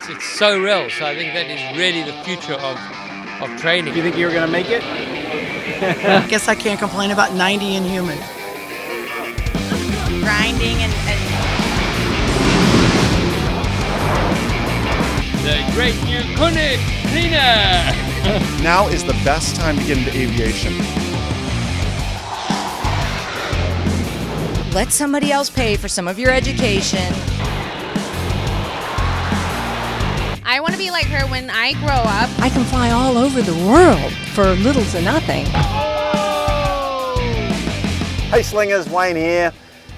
it's so real. So I think that is really the future of training. Do you think you were going to make it? I guess I can't complain about 90 and humid. Grinding and The great new Koenig cleaner. Now is the best time to get into aviation. let somebody else pay for some of your education. I want to be like her when I grow up. I can fly all over the world for little to nothing. Hey Slingers, Wayne here.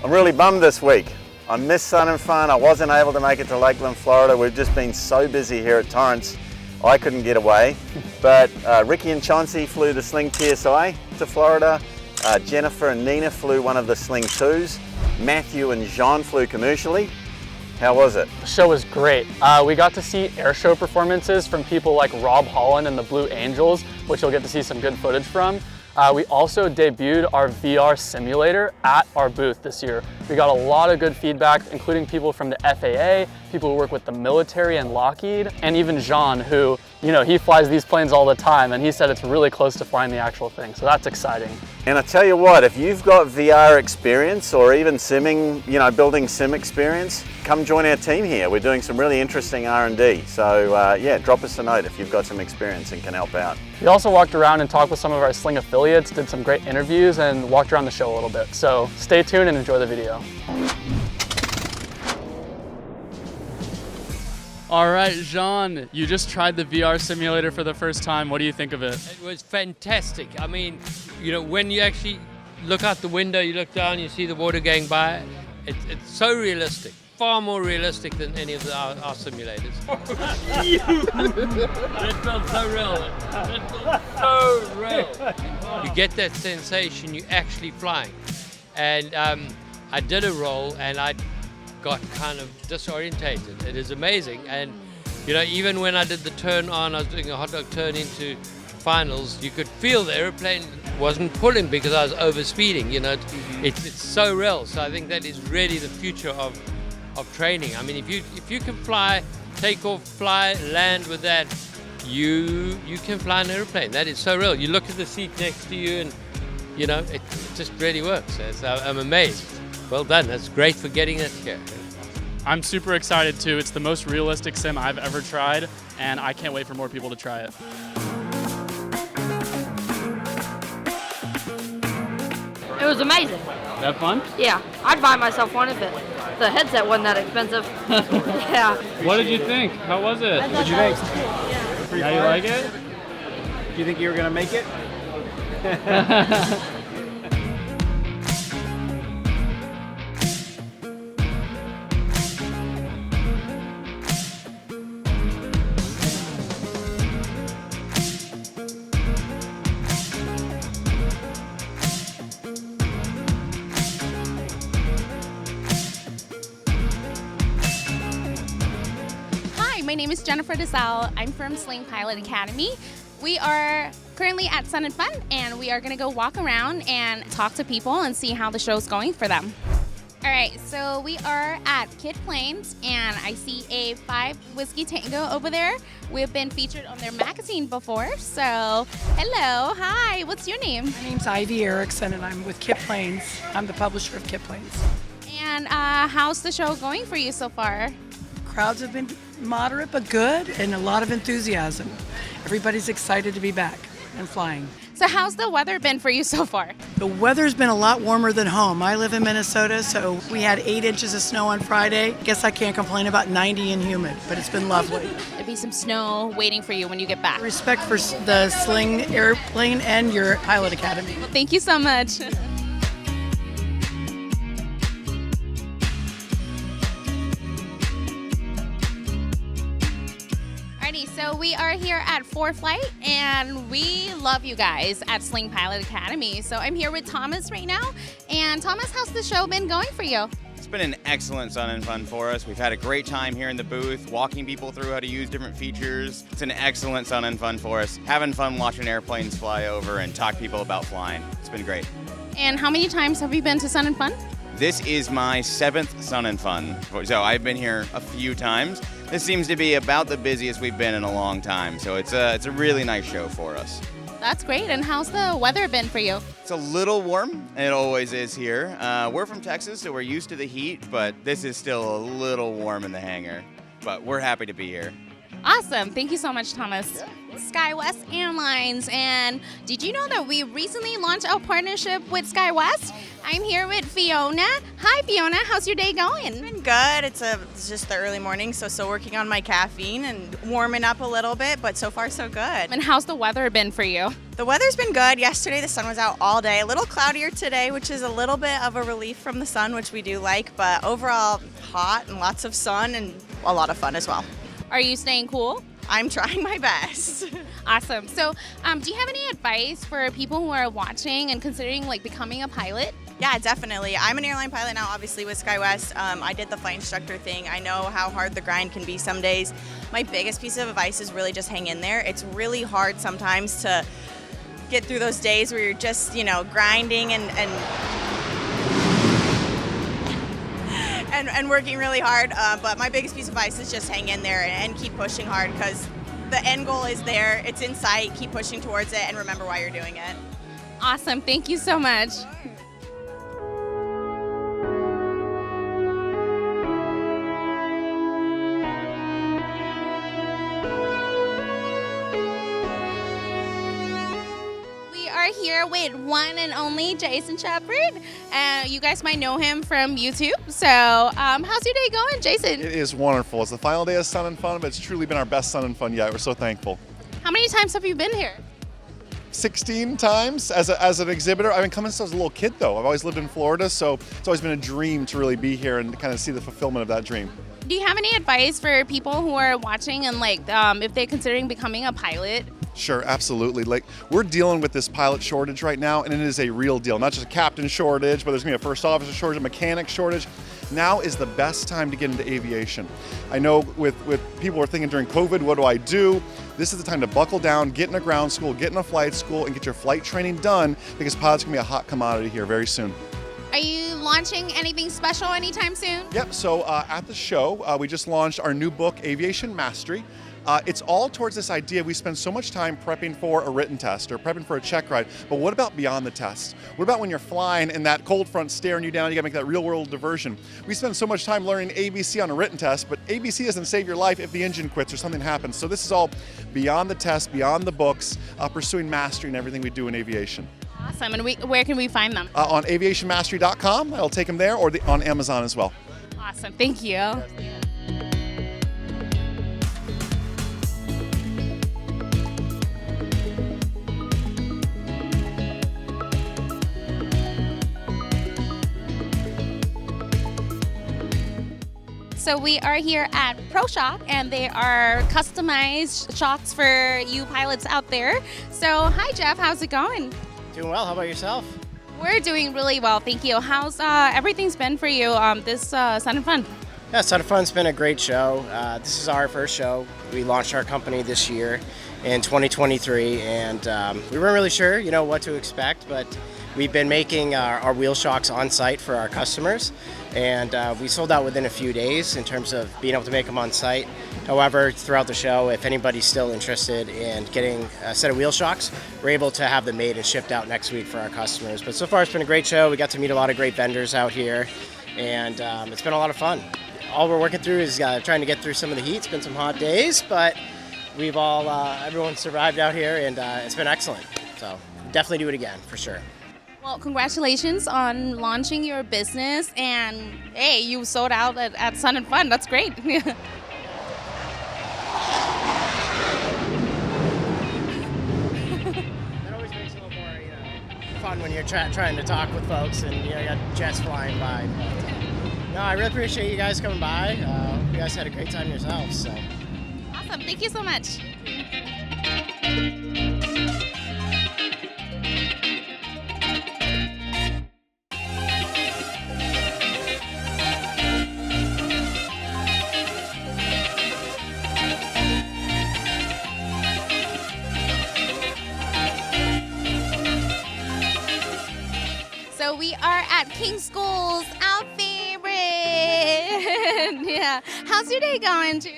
I'm really bummed this week. I missed Sun and Fun. I wasn't able to make it to Lakeland, Florida. We've just been so busy here at Torrance. I couldn't get away. But Ricky and Chauncey flew the Sling TSI to Florida. Jennifer and Nina flew one of the Sling 2s. Matthew and Jean flew commercially. How was it? The show was great. We got to see airshow performances from people like Rob Holland and the Blue Angels, which you'll get to see some good footage from. We also debuted our VR simulator at our booth this year. We got a lot of good feedback, including people from the FAA, people who work with the military and Lockheed, and even Jean, who, you know, he flies these planes all the time, and he said it's really close to flying the actual thing, so that's exciting. And I tell you what, if you've got VR experience or even simming, you know, building sim experience, come join our team here. We're doing some really interesting R&D. So yeah, drop us a note if you've got some experience and can help out. We also walked around and talked with some of our Sling affiliates, did some great interviews, and walked around the show a little bit. So stay tuned and enjoy the video. All right, Jean, you just tried the VR simulator for the first time. What do you think of it? It was fantastic. I mean, you know, when you actually look out the window, you look down, you see the water going by. It's so realistic, far more realistic than any of our simulators. That felt so real. That felt so real. You get that sensation you're actually flying. And I did a roll and I got kind of disorientated. It is amazing. And you know, even when I did the turn on, I was doing a hot dog turn into finals, you could feel the airplane wasn't pulling because I was overspeeding. You know, it's so real. So I think that is really the future of training. I mean, if you can fly, take off, fly, land with that, you can fly an airplane. That is so real. You look at the seat next to you and you know, it just really works. So I'm amazed. Well done. That's great for getting it here. I'm super excited too. It's the most realistic sim I've ever tried, and I can't wait for more people to try it. It was amazing. Have fun? Yeah, I'd buy myself one if the headset wasn't that expensive. Yeah. What did you think? How was it? What did you think? Yeah, you like it? Do you think you were going to make it? My name is Jennifer DeSalle. I'm from Sling Pilot Academy. We are currently at Sun and Fun, and we are going to go walk around and talk to people and see how the show's going for them. All right, so we are at Kid Planes, and I see a 5 Whiskey Tango over there. We've been featured on their magazine before, so hello, hi, what's your name? My name's Ivy Erickson, and I'm with Kid Planes. I'm the publisher of Kid Planes. And how's the show going for you so far? Crowds have been moderate but good, and a lot of enthusiasm. Everybody's excited to be back and flying. So how's the weather been for you so far? The weather's been a lot warmer than home. I live in Minnesota, so we had 8 inches of snow on Friday. Guess I can't complain about 90 and humid, but it's been lovely. There'll be some snow waiting for you when you get back. Respect for the Sling airplane and your pilot academy. Well, thank you so much. So we are here at ForeFlight, and we love you guys at Sling Pilot Academy. So I'm here with Thomas right now. And Thomas, how's the show been going for you? It's been an excellent Sun and Fun for us. We've had a great time here in the booth, walking people through how to use different features. It's an excellent Sun and Fun for us. Having fun watching airplanes fly over and talk to people about flying. It's been great. And how many times have you been to Sun and Fun? This is my 7th Sun and Fun. So I've been here a few times. This seems to be about the busiest we've been in a long time. So it's a really nice show for us. That's great. And how's the weather been for you? It's a little warm. It always is here. We're from Texas, so we're used to the heat, but this is still a little warm in the hangar. But we're happy to be here. Awesome. Thank you so much, Thomas. SkyWest Airlines. And did you know that we recently launched our partnership with SkyWest? I'm here with Fiona. Hi, Fiona. How's your day going? It's been good. It's just the early morning, so still working on my caffeine and warming up a little bit, but so far so good. And how's the weather been for you? The weather's been good. Yesterday the sun was out all day. A little cloudier today, which is a little bit of a relief from the sun, which we do like, but overall hot and lots of sun and a lot of fun as well. Are you staying cool? I'm trying my best. Awesome. So do you have any advice for people who are watching and considering like becoming a pilot? Yeah, definitely. I'm an airline pilot now, obviously, with SkyWest. I did the flight instructor thing. I know how hard the grind can be some days. My biggest piece of advice is really just hang in there. It's really hard sometimes to get through those days where you're just, grinding and working really hard. But my biggest piece of advice is just hang in there and keep pushing hard, because the end goal is there. It's in sight. Keep pushing towards it and remember why you're doing it. Awesome. Thank you so much. Here with one and only Jason Shepard. You guys might know him from YouTube. So how's your day going, Jason? It is wonderful. It's the final day of Sun and Fun, but it's truly been our best Sun and Fun yet. We're so thankful. How many times have you been here? 16 times as an exhibitor. I've been coming since I was a little kid, though. I've always lived in Florida, so it's always been a dream to really be here and kind of see the fulfillment of that dream. Do you have any advice for people who are watching and if they're considering becoming a pilot? Sure, absolutely. We're dealing with this pilot shortage right now, and it is a real deal. Not just a captain shortage, but there's going to be a first officer shortage, a mechanic shortage. Now is the best time to get into aviation. I know with people are thinking during COVID, what do I do? This is the time to buckle down, get in a ground school, get in a flight school, and get your flight training done, because pilots are going to be a hot commodity here very soon. Are you launching anything special anytime soon? Yep, so at the show, we just launched our new book, Aviation Mastery. It's all towards this idea. We spend so much time prepping for a written test or prepping for a check ride, but what about beyond the test? What about when you're flying and that cold front's staring you down, you gotta make that real world diversion? We spend so much time learning ABC on a written test, but ABC doesn't save your life if the engine quits or something happens. So this is all beyond the test, beyond the books, pursuing mastery in everything we do in aviation. Awesome, and where can we find them? On aviationmastery.com, I'll take them there, or on Amazon as well. Awesome, thank you. So we are here at ProShock, and they are customized shocks for you pilots out there. So hi Jeff, how's it going? Doing well, how about yourself? We're doing really well, thank you. How's everything's been for you this Sun and Fun? Yeah, Sun and Fun's been a great show. This is our first show. We launched our company this year in 2023, and we weren't really sure, what to expect, but we've been making our wheel shocks on site for our customers, and we sold out within a few days in terms of being able to make them on site. However, throughout the show, if anybody's still interested in getting a set of wheel shocks, we're able to have them made and shipped out next week for our customers. But so far, it's been a great show. We got to meet a lot of great vendors out here, and it's been a lot of fun. All we're working through is trying to get through some of the heat. It's been some hot days, but we've everyone survived out here, and it's been excellent. So definitely do it again, for sure. Well, congratulations on launching your business, and hey, you sold out at Sun and Fun. That's great. It always makes it a little more fun when you're trying to talk with folks and you got jets flying by. But, no, I really appreciate you guys coming by. You guys had a great time yourselves. So. Awesome. Thank you so much. So we are at King School's Yeah. How's your day going, too?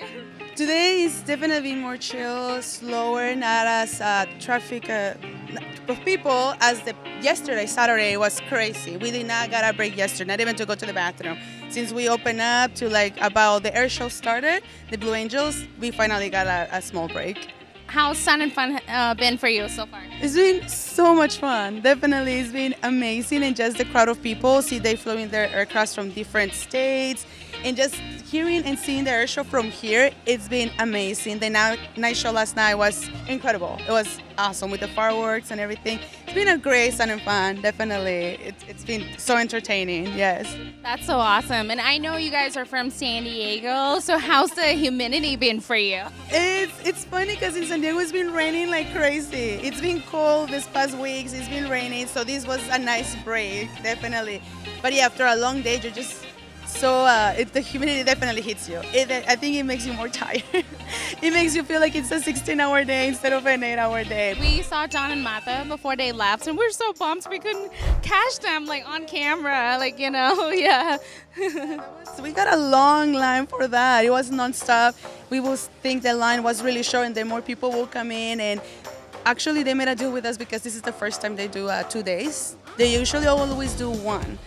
Today is definitely more chill, slower, not as traffic of people as yesterday, Saturday, was crazy. We did not get a break yesterday, not even to go to the bathroom. Since we opened up to about the air show started, the Blue Angels, we finally got a small break. How's Sun and Fun been for you so far? It's been so much fun. Definitely, it's been amazing, and just the crowd of people. See, they flew in their aircrafts from different states, and just hearing and seeing the air show from here, it's been amazing. The night show last night was incredible. It was awesome with the fireworks and everything. It's been a great Sun and Fun, definitely. It's been so entertaining, yes. That's so awesome. And I know you guys are from San Diego, so how's the humidity been for you? It's funny because in San Diego it's been raining like crazy. It's been cold this past weeks, it's been raining, so this was a nice break, definitely. But yeah, after a long day, you're just the humidity definitely hits you. I think it makes you more tired. It makes you feel like it's a 16-hour day instead of an 8-hour day. We saw John and Martha before they left, and we're so bummed we couldn't catch them on camera, yeah. So we got a long line for that. It was nonstop. We will think the line was really short, and then more people will come in. And actually, they made a deal with us because this is the first time they do 2 days. They usually always do one.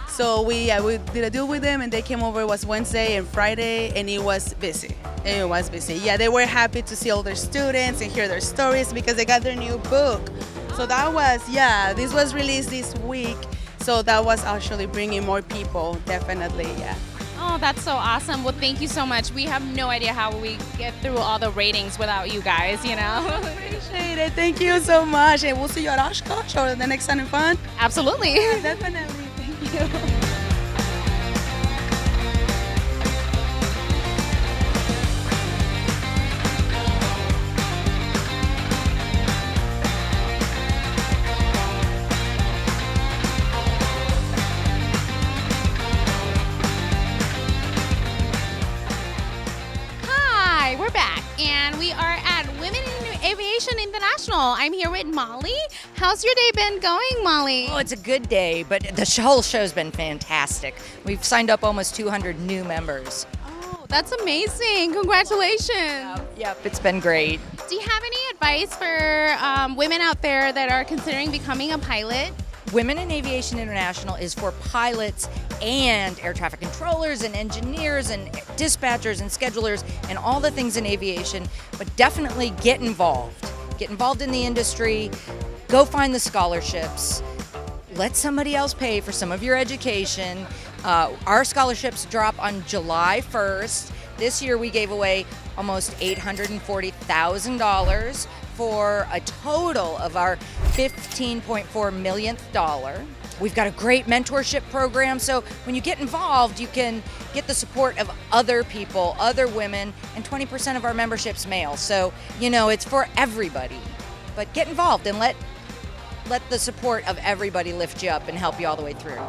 So we did a deal with them, and they came over. It was Wednesday and Friday, and it was busy. Yeah, they were happy to see all their students and hear their stories because they got their new book. So this was released this week. So that was actually bringing more people, definitely, yeah. Oh, that's so awesome. Well, thank you so much. We have no idea how we get through all the ratings without you guys, Appreciate it. Thank you so much. And we'll see you at Oshkosh or the next Sun and Fun. Absolutely. Yeah, definitely. Thank you. Hi, we're back, and we are at Women in Aviation International. I'm here with Molly. How's your day been going, Molly? Oh, it's a good day, but the whole show's been fantastic. We've signed up almost 200 new members. Oh, that's amazing. Congratulations. Yep, it's been great. Do you have any advice for women out there that are considering becoming a pilot? Women in Aviation International is for pilots and air traffic controllers and engineers and dispatchers and schedulers and all the things in aviation, but definitely get involved. Get involved in the industry, go find the scholarships, let somebody else pay for some of your education. Our scholarships drop on July 1st. This year we gave away almost $840,000 for a total of our $15.4 millionth dollar. We've got a great mentorship program, so when you get involved, you can get the support of other people, other women, and 20% of our membership's male. So, it's for everybody. But get involved and let the support of everybody lift you up and help you all the way through.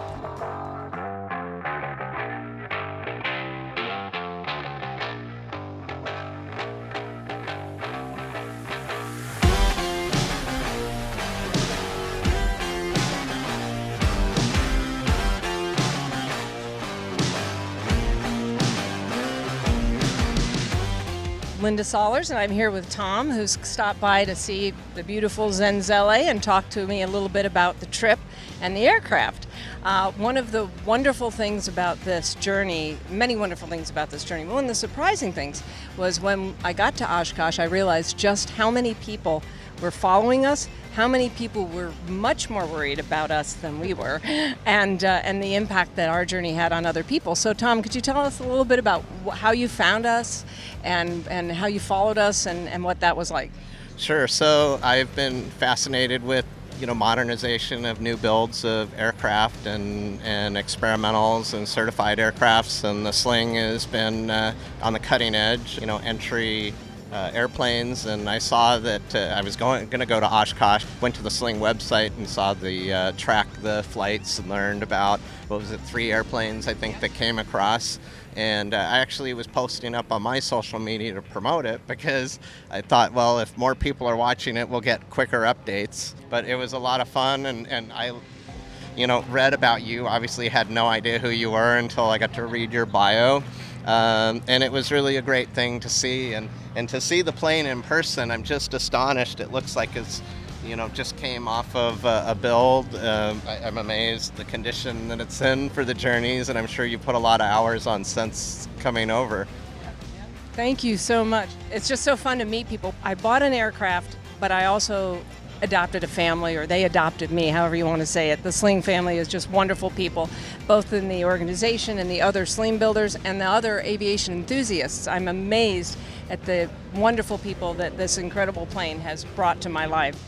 Linda Scollars, and I'm here with Tom, who's stopped by to see the beautiful Zenzele and talk to me a little bit about the trip and the aircraft. One of the wonderful things about this journey, many wonderful things about this journey, one of the surprising things was when I got to Oshkosh, I realized just how many people were following us, how many people were much more worried about us than we were, and the impact that our journey had on other people. So Tom, could you tell us a little bit about how you found us and how you followed us and what that was like? Sure. So I've been fascinated with modernization of new builds of aircraft and experimentals and certified aircrafts, and the Sling has been on the cutting edge, entry airplanes, and I saw that I was going to go to Oshkosh, went to the Sling website and saw the track the flights and learned about, 3 airplanes I think that came across. And I actually was posting up on my social media to promote it because I thought, well, if more people are watching it, we'll get quicker updates. But it was a lot of fun, and I read about you. Obviously had no idea who you were until I got to read your bio. And it was really a great thing to see. And to see the plane in person, I'm just astonished. It looks like it's, just came off of a build. I'm amazed the condition that it's in for the journeys, and I'm sure you put a lot of hours on since coming over. Thank you so much. It's just so fun to meet people. I bought an aircraft, but I also adopted a family, or they adopted me, however you want to say it. The Sling family is just wonderful people, both in the organization and the other Sling builders and the other aviation enthusiasts. I'm amazed at the wonderful people that this incredible plane has brought to my life.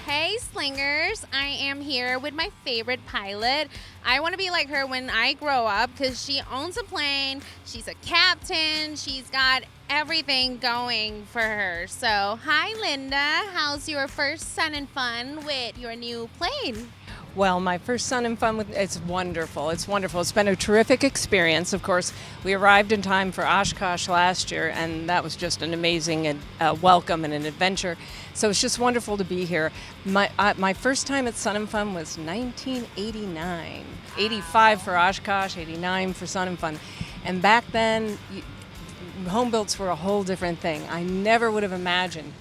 Hey Slingers, I am here with my favorite pilot. I want to be like her when I grow up because she owns a plane, she's a captain, she's got everything going for her. So, hi Linda, how's your first sun and fun with your new plane? Well, my first Sun and Fun, it's wonderful. It's wonderful. It's been a terrific experience. Of course, we arrived in time for Oshkosh last year, and that was just an amazing welcome and an adventure. So it's just wonderful to be here. My first time at Sun and Fun was 1989. 85 for Oshkosh, 89 for Sun and Fun. And back then, home builds were a whole different thing. I never would have imagined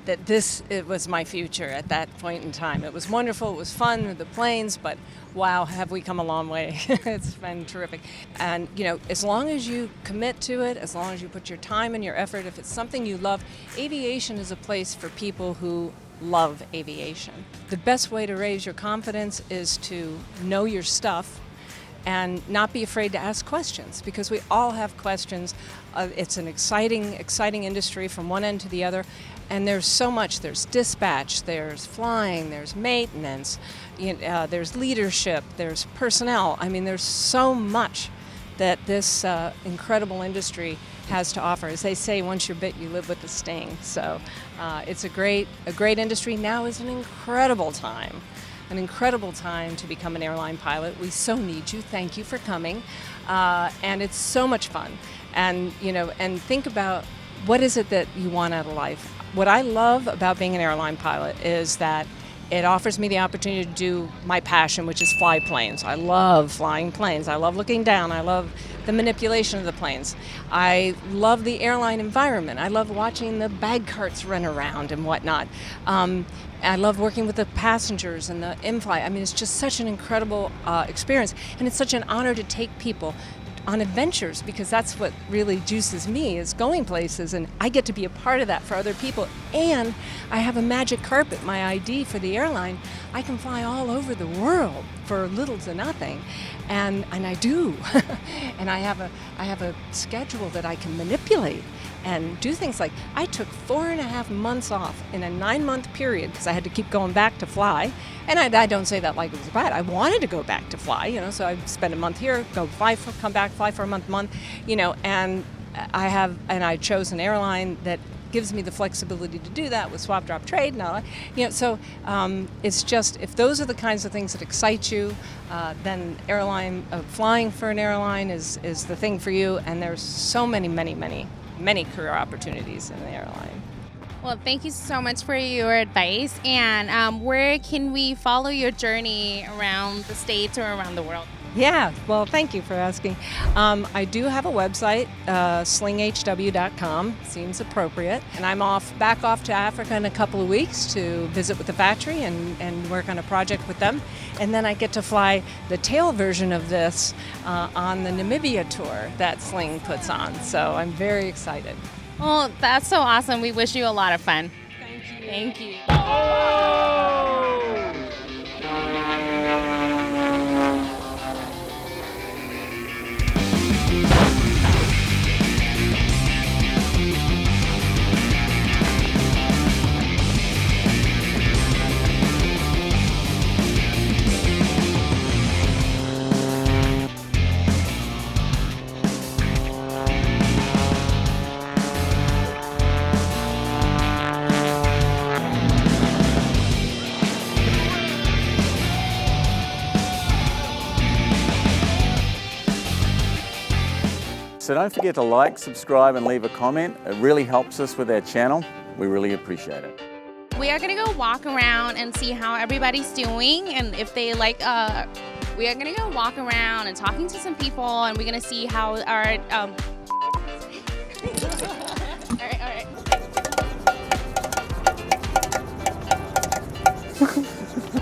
that it was my future at that point in time. It was wonderful, it was fun with the planes, but wow, have we come a long way. It's been terrific. And as long as you commit to it, as long as you put your time and your effort, if it's something you love, aviation is a place for people who love aviation. The best way to raise your confidence is to know your stuff and not be afraid to ask questions, because we all have questions. It's an exciting industry from one end to the other, and there's so much. There's dispatch, there's flying, there's maintenance, there's leadership, there's personnel. I mean, there's so much that this incredible industry has to offer. As they say, once you're bit, you live with the sting. So it's a great industry. Now is an incredible time to become an airline pilot. We so need you. Thank you for coming. And it's so much fun. And, and think about what is it that you want out of life. What I love about being an airline pilot is that it offers me the opportunity to do my passion, which is fly planes. I love flying planes. I love looking down. I love the manipulation of the planes. I love the airline environment. I love watching the bag carts run around and whatnot. I love working with the passengers and the in-flight. I mean, it's just such an incredible experience. And it's such an honor to take people on adventures, because that's what really juices me, is going places, and I get to be a part of that for other people. And I have a magic carpet, my ID for the airline. I can fly all over the world for little to nothing, and I do. And I have a schedule that I can manipulate and do things like, I took 4.5 months off in a 9-month period because I had to keep going back to fly. And I don't say that like it was bad. I wanted to go back to fly, so I spent a month here, come back, fly for a month, and I chose an airline that gives me the flexibility to do that with swap, drop, trade, and all that. So it's just, if those are the kinds of things that excite you, then flying for an airline is the thing for you. And there's so many career opportunities in the airline. Well, thank you so much for your advice. And where can we follow your journey around the States or around the world? Yeah, well, thank you for asking. I do have a website, slinghw.com, seems appropriate. And I'm back off to Africa in a couple of weeks to visit with the factory and work on a project with them. And then I get to fly the tail version of this on the Namibia tour that Sling puts on. So I'm very excited. Well, that's so awesome. We wish you a lot of fun. Thank you. So don't forget to like, subscribe and leave a comment. It really helps us with our channel. We really appreciate it. We are gonna go walk around and see how everybody's doing, and if they like, we are gonna go walk around and talking to some people, and we're gonna see how our